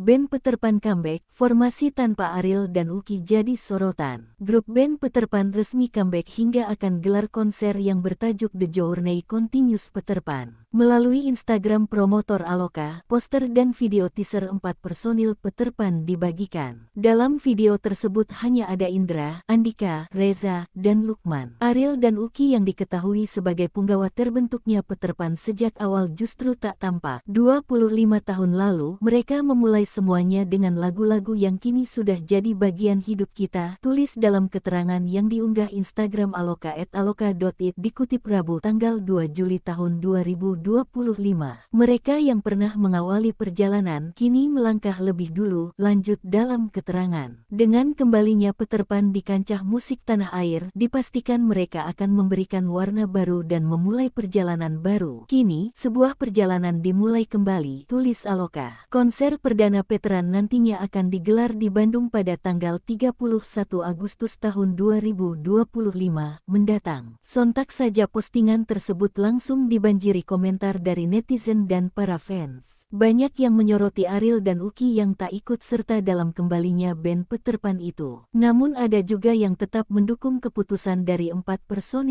Band Peter Pan comeback, formasi tanpa Ariel dan Uki jadi sorotan. Grup band Peter Pan resmi comeback hingga akan gelar konser yang bertajuk The Journey Continues Peter Pan. Melalui Instagram promotor Aloka, poster dan video teaser 4 personil Peter Pan dibagikan. Dalam video tersebut hanya ada Indra, Andika, Reza, dan Lukman. Ariel dan Uki yang diketahui sebagai punggawa terbentuknya Peter Pan sejak awal justru tak tampak. 25 tahun lalu, mereka memulai semuanya dengan lagu-lagu yang kini sudah jadi bagian hidup kita, tulis dalam keterangan yang diunggah Instagram Aloka @aloka.it dikutip Rabu tanggal 2 Juli tahun 2025. Mereka yang pernah mengawali perjalanan kini melangkah lebih dulu, lanjut dalam keterangan. Dengan kembalinya Peter Pan di kancah musik tanah air, dipastikan mereka akan memberikan warna baru dan memulai perjalanan baru. Kini, sebuah perjalanan dimulai kembali, tulis Aloka. Konser perdana Peteran nantinya akan digelar di Bandung pada tanggal 31 Agustus tahun 2025 mendatang. Sontak saja postingan tersebut langsung dibanjiri komentar dari netizen dan para fans. Banyak yang menyoroti Ariel dan Uki yang tak ikut serta dalam kembalinya band Peter Pan itu. Namun ada juga yang tetap mendukung keputusan dari 4 personil